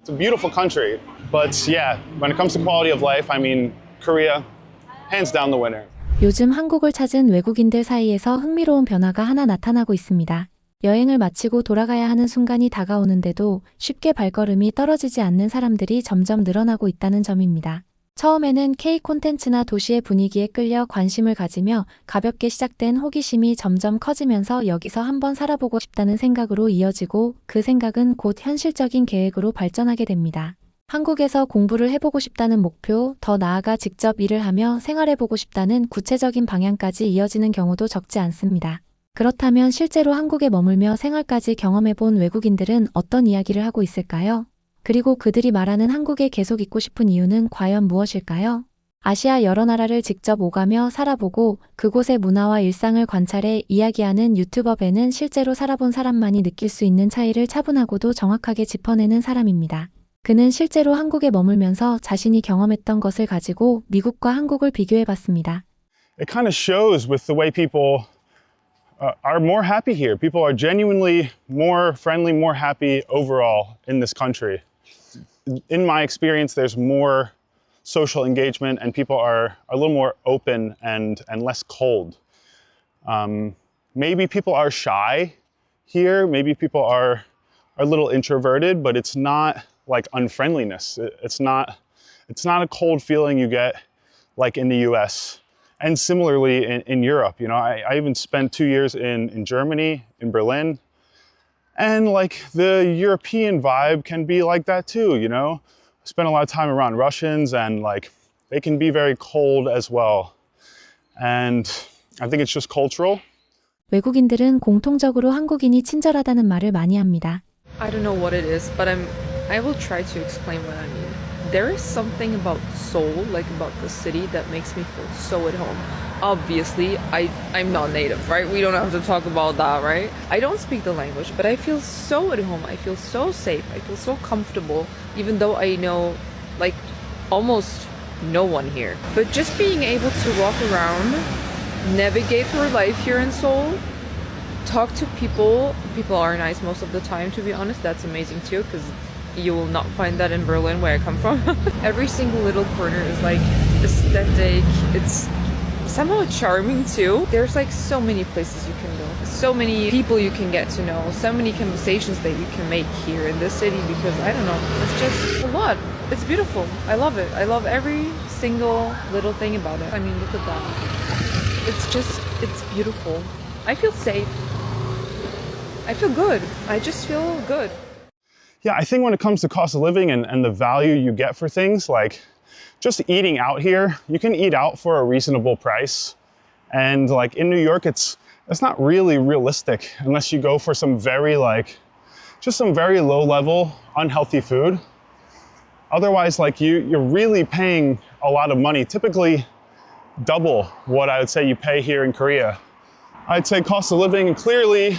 It's a beautiful country, but yeah, when it comes to quality of life, I mean, Korea, hands down the winner. 요즘 한국을 찾은 외국인들 사이에서 흥미로운 변화가 하나 나타나고 있습니다. 여행을 마치고 돌아가야 하는 순간이 다가오는데도 쉽게 발걸음이 떨어지지 않는 사람들이 점점 늘어나고 있다는 점입니다. 처음에는 K 콘텐츠나 도시의 분위기에 끌려 관심을 가지며 가볍게 시작된 호기심이 점점 커지면서 여기서 한번 살아보고 싶다는 생각으로 이어지고 그 생각은 곧 현실적인 계획으로 발전하게 됩니다. 한국에서 공부를 해보고 싶다는 목표, 더 나아가 직접 일을 하며 생활해보고 싶다는 구체적인 방향까지 이어지는 경우도 적지 않습니다. 그렇다면 실제로 한국에 머물며 생활까지 경험해본 외국인들은 어떤 이야기를 하고 있을까요? 그리고 그들이 말하는 한국에 계속 있고 싶은 이유는 과연 무엇일까요? 아시아 여러 나라를 직접 오가며 살아보고 그곳의 문화와 일상을 관찰해 이야기하는 유튜버 벤은 실제로 살아본 사람만이 느낄 수 있는 차이를 차분하고도 정확하게 짚어내는 사람입니다. 그는 실제로 한국에 머물면서 자신이 경험했던 것을 가지고 미국과 한국을 비교해봤습니다. It kind of shows with the way people are more happy here. People are genuinely more friendly, more happy overall in this country. In my experience, there's more social engagement and people are a little more open and less cold. Maybe people are shy here. Maybe people are a little introverted, but it's not like unfriendliness. It's not a cold feeling you get like in the US. And similarly in Europe, you know, I even spent 2 years in Germany, in Berlin. And like the European vibe can be like that too, you know? I spent a lot of time around Russians and like they can be very cold as well. And I think it's just cultural. 외국인들은 공통적으로 한국인이 친절하다는 말을 많이 합니다. I don't know what it is, but I will try to explain what I mean. There is something about Seoul, like about the city, that makes me feel so at home. Obviously, I'm not native, right? We don't have to talk about that, right? I don't speak the language, but I feel so at home. I feel so safe. I feel so comfortable, even though I know, like, almost no one here. But just being able to walk around, navigate through life here in Seoul, talk to people. People are nice most of the time, to be honest. That's amazing too, because you will not find that in Berlin, where I come from. Every single little corner is like aesthetic. It's somehow charming too. There's like so many places you can go, so many people you can get to know, so many conversations that you can make here in this city, because I don't know, it's just a lot. It's beautiful. I love it. I love every single little thing about it. I mean, look at that. It's beautiful. I feel safe. I feel good. I just feel good. Yeah, I think when it comes to cost of living and the value you get for things, like just eating out here, you can eat out for a reasonable price. And like in New York, it's not really realistic unless you go for some very just some very low level, unhealthy food. Otherwise, like you're really paying a lot of money, typically double what I would say you pay here in Korea. I'd say cost of living, clearly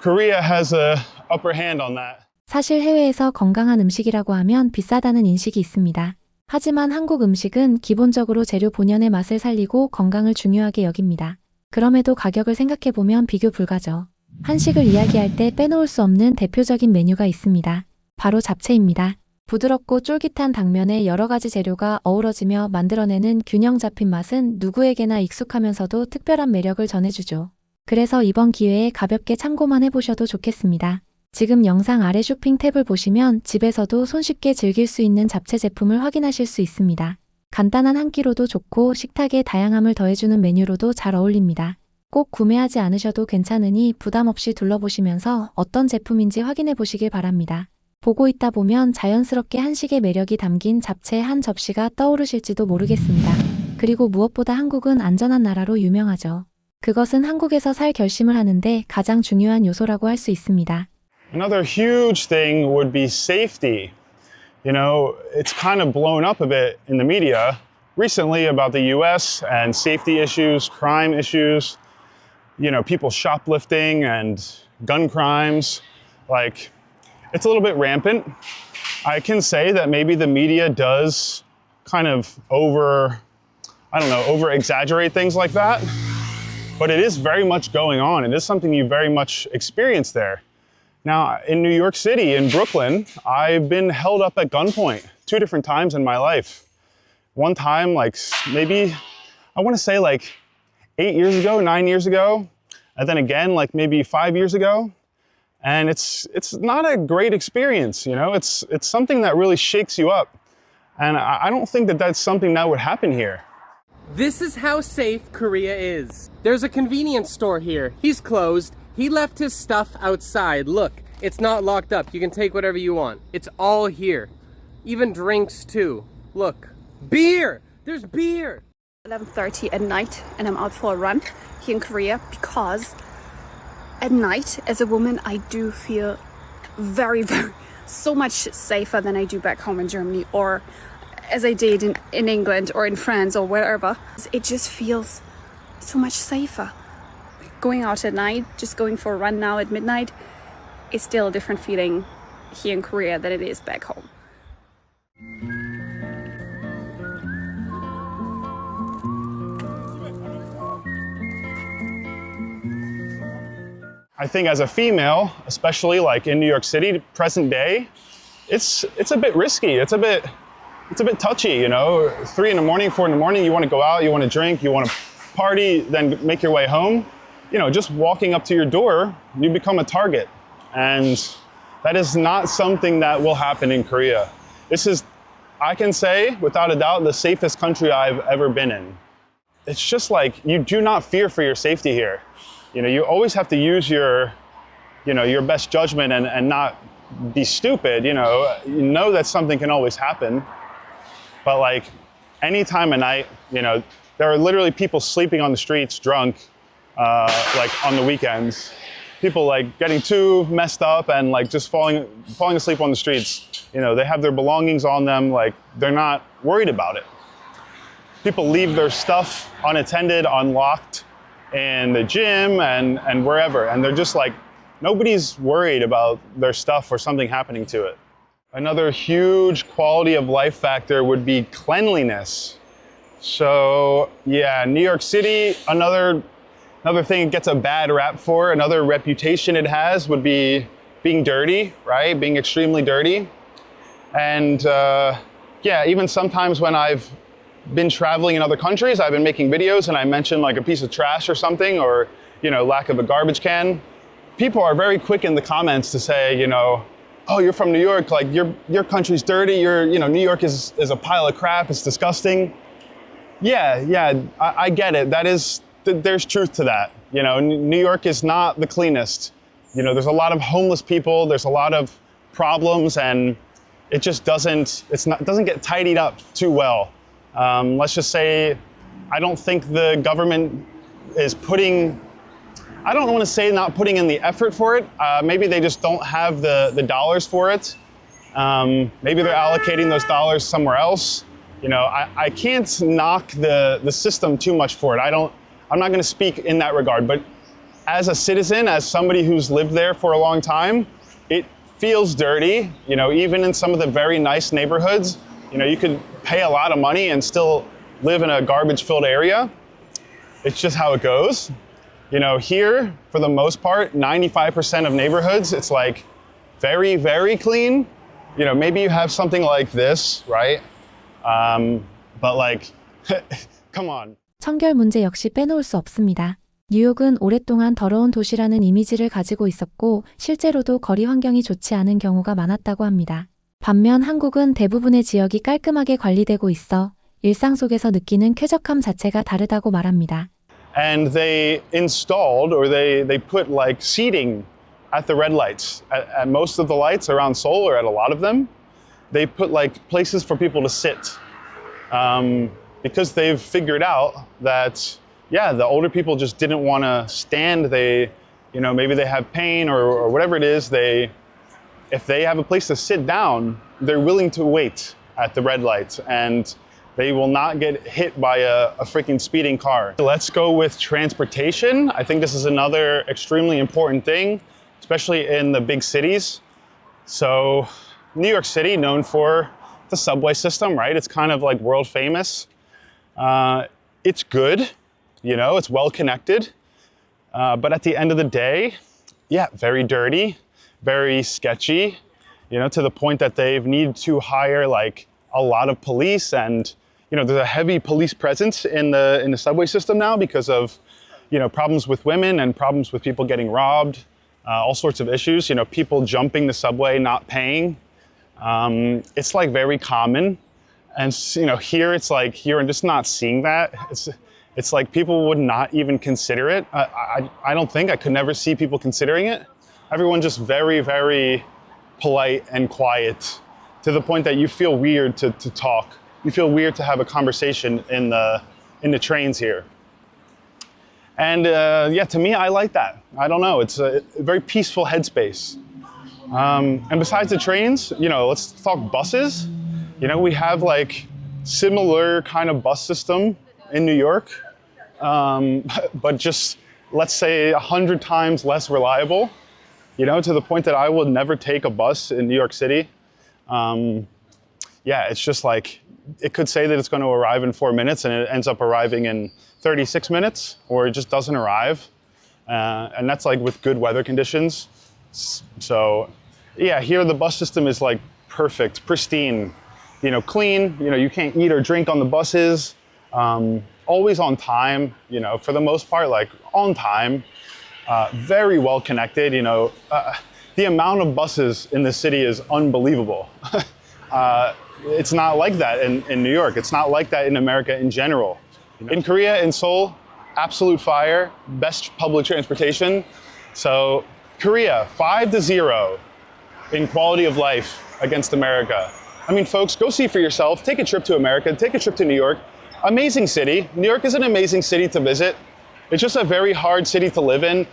Korea has a upper hand on that. 사실 해외에서 건강한 음식이라고 하면 비싸다는 인식이 있습니다. 하지만 한국 음식은 기본적으로 재료 본연의 맛을 살리고 건강을 중요하게 여깁니다. 그럼에도 가격을 생각해보면 비교 불가죠. 한식을 이야기할 때 빼놓을 수 없는 대표적인 메뉴가 있습니다. 바로 잡채입니다. 부드럽고 쫄깃한 당면에 여러 가지 재료가 어우러지며 만들어내는 균형 잡힌 맛은 누구에게나 익숙하면서도 특별한 매력을 전해주죠. 그래서 이번 기회에 가볍게 참고만 해보셔도 좋겠습니다. 지금 영상 아래 쇼핑 탭을 보시면 집에서도 손쉽게 즐길 수 있는 잡채 제품을 확인하실 수 있습니다. 간단한 한 끼로도 좋고 식탁에 다양함을 더해주는 메뉴로도 잘 어울립니다. 꼭 구매하지 않으셔도 괜찮으니 부담 없이 둘러보시면서 어떤 제품인지 확인해 보시길 바랍니다. 보고 있다 보면 자연스럽게 한식의 매력이 담긴 잡채 한 접시가 떠오르실지도 모르겠습니다. 그리고 무엇보다 한국은 안전한 나라로 유명하죠. 그것은 한국에서 살 결심을 하는데 가장 중요한 요소라고 할 수 있습니다. Another huge thing would be safety. You know, it's kind of blown up a bit in the media recently about the US and safety issues, crime issues, you know, people shoplifting and gun crimes. Like, it's a little bit rampant. I can say that maybe the media does kind of over exaggerate things like that. But it is very much going on. It is something you very much experience there. Now, in New York City, in Brooklyn, I've been held up at gunpoint 2 different times in my life. One time, like maybe, I want to say like 8 years ago, 9 years ago, and then again, like maybe 5 years ago. And it's not a great experience, you know? It's something that really shakes you up. And I don't think that that's something that would happen here. This is how safe Korea is. There's a convenience store here. He's closed. He left his stuff outside. Look, it's not locked up. You can take whatever you want. It's all here. Even drinks too. Look. Beer! There's beer! 11:30 at night and I'm out for a run here in Korea because at night as a woman I do feel very so much safer than I do back home in Germany or as I did in England or in France or wherever. It just feels so much safer. Going out at night, just going for a run now at midnight, is still a different feeling here in Korea than it is back home. I think as a female, especially like in New York City, present day, it's a bit risky. It's a bit touchy, you know. 3 in the morning, 4 in the morning, you want to go out, you want to drink, you want to party, then make your way home. You know, just walking up to your door, you become a target. And that is not something that will happen in Korea. This is, I can say, without a doubt, the safest country I've ever been in. It's just like, you do not fear for your safety here. You know, you always have to use your best judgment and not be stupid, you know that something can always happen. But like, any time of night, you know, there are literally people sleeping on the streets drunk, like on the weekends. People like getting too messed up and like just falling asleep on the streets. You know, they have their belongings on them, like they're not worried about it. People leave their stuff unattended, unlocked in the gym and wherever. And they're just like, nobody's worried about their stuff or something happening to it. Another huge quality of life factor would be cleanliness. So yeah, New York City, another thing it gets a bad rap for, another reputation it has would be being dirty, right? Being extremely dirty. And yeah, even sometimes when I've been traveling in other countries, I've been making videos and I mention like a piece of trash or something, or, you know, lack of a garbage can. People are very quick in the comments to say, you know, oh, you're from New York, like your country's dirty, New York is a pile of crap, it's disgusting. Yeah, I get it. There's truth to that. You know, New York is not the cleanest. You know, there's a lot of homeless people, there's a lot of problems, and it just doesn't get tidied up too well. Let's just say, I don't think the government is I don't want to say not putting in the effort for it. Maybe they just don't have the dollars for it. Maybe they're allocating those dollars somewhere else. You know, I can't knock the system too much for it. I'm not going to speak in that regard, but as a citizen, as somebody who's lived there for a long time, it feels dirty. You know, even in some of the very nice neighborhoods, you know, you could pay a lot of money and still live in a garbage-filled area. It's just how it goes. You know, here, for the most part, 95% of neighborhoods, it's like very, very clean. You know, maybe you have something like this, right? But like, come on. 청결 문제 역시 빼놓을 수 없습니다. 뉴욕은 오랫동안 더러운 도시라는 이미지를 가지고 있었고 실제로도 거리 환경이 좋지 않은 경우가 많았다고 합니다. 반면 한국은 대부분의 지역이 깔끔하게 관리되고 있어 일상 속에서 느끼는 쾌적함 자체가 다르다고 말합니다. And they installed, or they put like seating at the red lights. At most of the lights around Seoul, or at a lot of them, they put like places for people to sit. Because they've figured out that, yeah, the older people just didn't want to stand. They, you know, maybe they have pain or whatever it is. If they have a place to sit down, they're willing to wait at the red lights. And they will not get hit by a freaking speeding car. Let's go with transportation. I think this is another extremely important thing, especially in the big cities. So New York City, known for the subway system, right? It's kind of like world famous. It's good, you know, it's well connected. But at the end of the day, yeah, very dirty, very sketchy, you know, to the point that they've needed to hire like a lot of police, and you know, there's a heavy police presence in the subway system now because of, you know, problems with women and problems with people getting robbed, all sorts of issues. You know, people jumping the subway, not paying. It's like very common, and you know, here it's like you're just not seeing that. It's like people would not even consider it. I don't think, I could never see people considering it. Everyone just very, very polite and quiet, to the point that you feel weird to talk. You feel weird to have a conversation in the trains here. And yeah, to me, I like that. I don't know, it's a very peaceful headspace. And besides the trains, you know, let's talk buses. You know, we have like similar kind of bus system in New York, but just, let's say 100 times less reliable, you know, to the point that I will never take a bus in New York City. Yeah, it's just like, it could say that it's going to arrive in 4 minutes and it ends up arriving in 36 minutes, or it just doesn't arrive. And that's like with good weather conditions. So yeah, here the bus system is like perfect, pristine, you know, clean, you know, you can't eat or drink on the buses, always on time, you know, for the most part, like on time, very well connected, you know, the amount of buses in the city is unbelievable. It's not like that in New York. It's not like that in America in general. In Korea, in Seoul, absolute fire, best public transportation. So Korea, 5-0 in quality of life against America. I mean, folks, go see for yourself. Take a trip to America, take a trip to New York. Amazing city. New York is an amazing city to visit. It's just a very hard city to live in.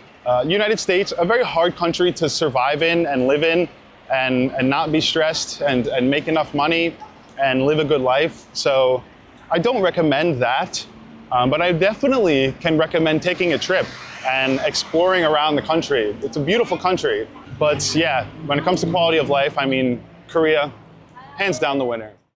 United States, a very hard country to survive in and live in, and not be stressed and make enough money and live a good life. So I don't recommend that, but I definitely can recommend taking a trip and exploring around the country. It's a beautiful country, but yeah, when it comes to quality of life, I mean, Korea, hands down the winner.